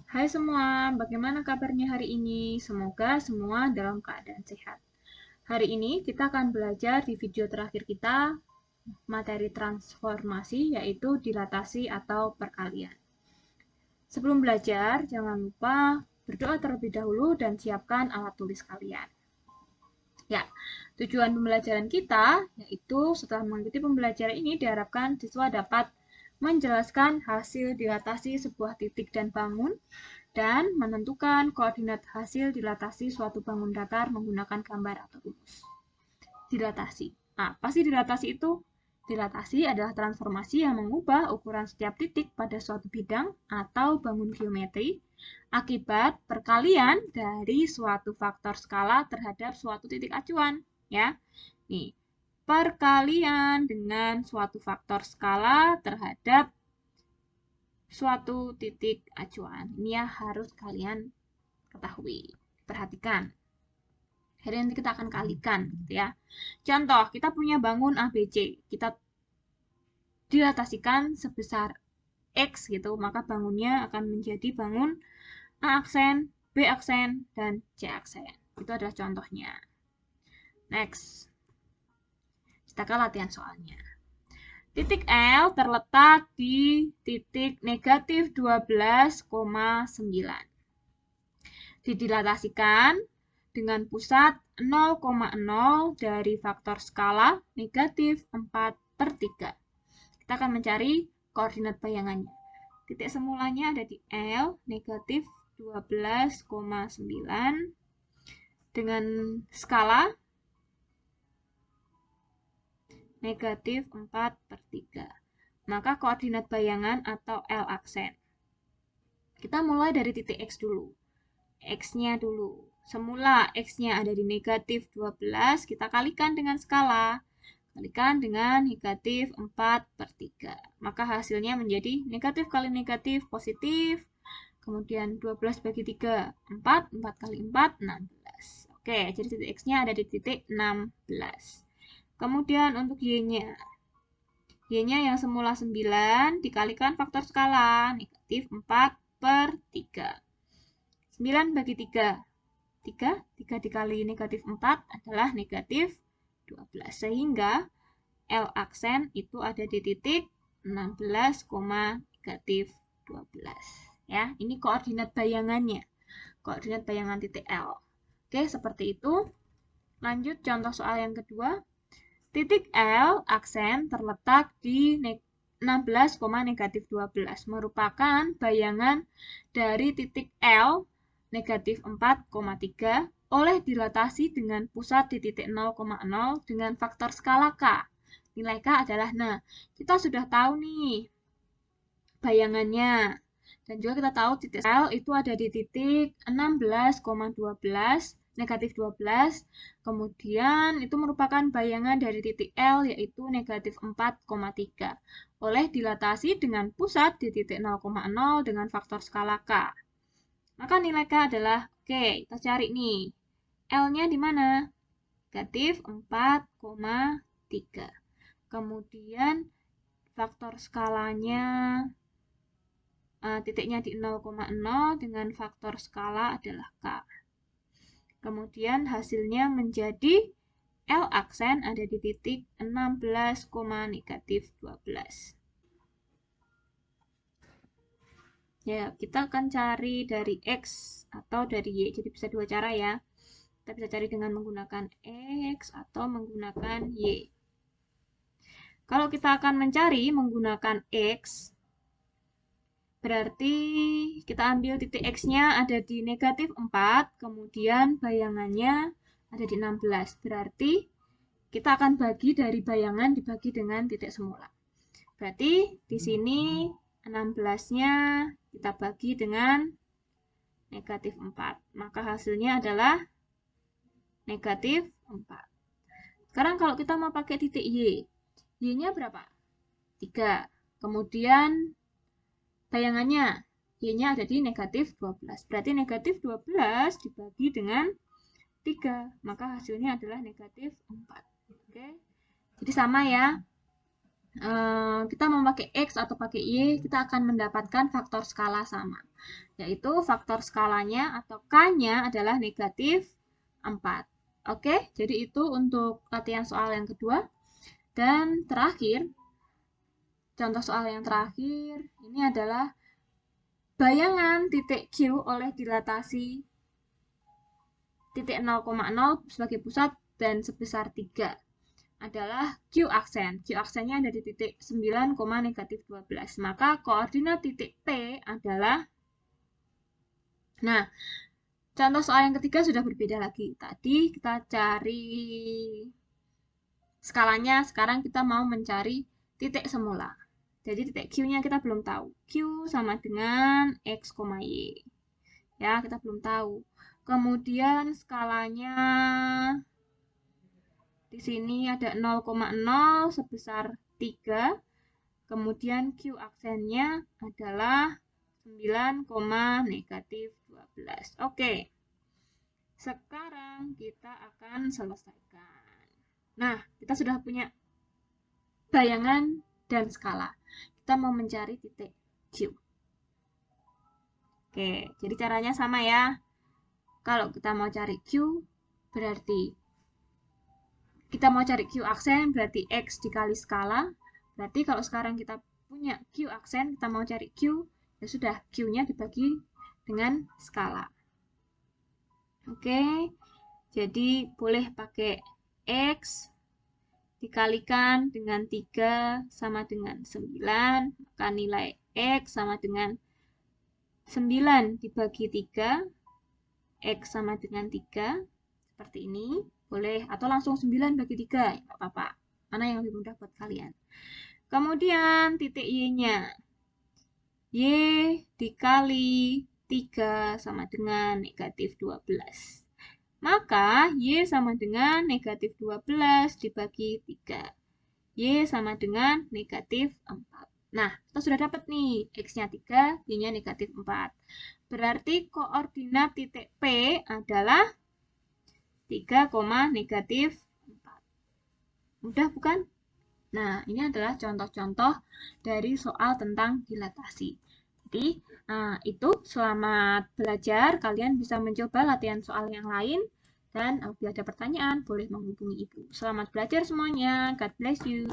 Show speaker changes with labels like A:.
A: Hai semua, bagaimana kabarnya hari ini? Semoga semua dalam keadaan sehat. Hari ini kita akan belajar di video terakhir kita materi transformasi yaitu dilatasi atau perkalian. Sebelum belajar, jangan lupa berdoa terlebih dahulu dan siapkan alat tulis kalian. Ya, tujuan pembelajaran kita yaitu setelah mengikuti pembelajaran ini diharapkan siswa dapat menjelaskan hasil dilatasi sebuah titik dan bangun dan menentukan koordinat hasil dilatasi suatu bangun datar menggunakan gambar atau rumus. Dilatasi. Apa sih dilatasi itu? Dilatasi adalah transformasi yang mengubah ukuran setiap titik pada suatu bidang atau bangun geometri akibat perkalian dari suatu faktor skala terhadap suatu titik acuan, ya. Nih, perkalian dengan suatu faktor skala terhadap suatu titik acuan. Ini ya harus kalian ketahui. Perhatikan. Jadi nanti kita akan kalikan gitu ya. Contoh, kita punya bangun ABC. Kita dilatasikan sebesar X gitu, maka bangunnya akan menjadi bangun A aksen, B aksen, dan C aksen. Itu adalah contohnya. Next. Kita ke latihan soalnya. Titik L terletak di titik negatif 12,9. Didilatasikan dengan pusat 0,0 dari faktor skala negatif 4/3. Kita akan mencari koordinat bayangannya. Titik semulanya ada di L, negatif 12,9 dengan skala negatif 4/3. Maka koordinat bayangan atau L aksen. Kita mulai dari titik X dulu. X-nya dulu. Semula X-nya ada di negatif 12, kita kalikan dengan skala. Kalikan dengan negatif 4/3. Maka hasilnya menjadi negatif kali negatif positif. Kemudian 12 bagi 3, 4. 4 kali 4, 16. Oke, jadi titik X-nya ada di titik 16. Kemudian untuk Y-nya. Y-nya yang semula 9 dikalikan faktor skala. Negatif 4/3. 9 bagi 3. 3 dikali negatif 4 adalah negatif 12. Sehingga L aksen itu ada di titik 16, negatif 12. Ya, ini koordinat bayangannya. Koordinat bayangan titik L. Oke, seperti itu. Lanjut contoh soal yang kedua. Titik L aksen terletak di 16, negatif 12 merupakan bayangan dari titik L negatif 4,3 oleh dilatasi dengan pusat di titik 0,0 dengan faktor skala K. Nilai K adalah, nah, kita sudah tahu nih bayangannya. Dan juga kita tahu titik L itu ada di titik 16,12, negatif 12. Kemudian itu merupakan bayangan dari titik L yaitu negatif 4,3 oleh dilatasi dengan pusat di titik 0,0 dengan faktor skala K. Maka nilai K adalah, oke, kita cari nih. L-nya di mana? Negatif 4,3. Kemudian faktor skalanya, titiknya di 0,0 dengan faktor skala adalah K. Kemudian hasilnya menjadi L aksen ada di titik 16, negatif 12. Ya, kita akan cari dari X atau dari Y. Jadi bisa dua cara ya. Kita bisa cari dengan menggunakan X atau menggunakan Y. Kalau kita akan mencari menggunakan X, berarti kita ambil titik X-nya ada di negatif 4, kemudian bayangannya ada di 16. Berarti kita akan bagi dari bayangan dibagi dengan titik semula. Berarti di sini 16-nya kita bagi dengan negatif 4. Maka hasilnya adalah negatif 4. Sekarang kalau kita mau pakai titik Y, Y-nya berapa? 3. Kemudian bayangannya, Y-nya ada di negatif 12. Berarti negatif 12 dibagi dengan 3. Maka hasilnya adalah negatif 4. Oke. Jadi sama ya. kita mau pakai X atau pakai Y, kita akan mendapatkan faktor skala sama. Yaitu faktor skalanya atau K-nya adalah negatif 4. Oke, jadi itu untuk latihan soal yang kedua. Dan terakhir, contoh soal yang terakhir, ini adalah bayangan titik Q oleh dilatasi titik 0,0 sebagai pusat dan sebesar 3 adalah Q aksen. Q aksennya ada di titik 9, negatif 12. Maka koordinat titik P adalah, nah, contoh soal yang ketiga sudah berbeda lagi. Tadi kita cari skalanya, sekarang kita mau mencari titik semula. Jadi titik Q-nya kita belum tahu. Q sama dengan X, Y. Ya, kita belum tahu. Kemudian skalanya di sini ada 0,0 sebesar 3. Kemudian Q aksennya adalah 9, negatif 12. Oke. Sekarang kita akan selesaikan. Nah, kita sudah punya bayangan dan skala. Kita mau mencari titik Q. Oke, jadi caranya sama ya. Kalau kita mau cari Q, berarti kita mau cari Q aksen, berarti X dikali skala. Berarti kalau sekarang kita punya Q aksen, kita mau cari Q, ya sudah, Q-nya dibagi dengan skala. Oke, jadi boleh pakai X dikalikan dengan 3 sama dengan 9, maka nilai X sama dengan 9 dibagi 3, X sama dengan 3, seperti ini, boleh, atau langsung 9 bagi 3, ya nggak apa-apa, mana yang lebih mudah buat kalian. Kemudian titik Y-nya, Y dikali 3 sama dengan negatif 12. Maka Y sama dengan negatif 12 dibagi 3. Y sama dengan negatif 4. Nah, kita sudah dapat nih, X-nya 3, Y-nya negatif 4. Berarti koordinat titik P adalah 3, negatif 4. Mudah bukan? Nah, ini adalah contoh-contoh dari soal tentang dilatasi. Jadi, itu selamat belajar. Kalian bisa mencoba latihan soal yang lain. Dan apabila ada pertanyaan, boleh menghubungi Ibu. Selamat belajar semuanya. God bless you.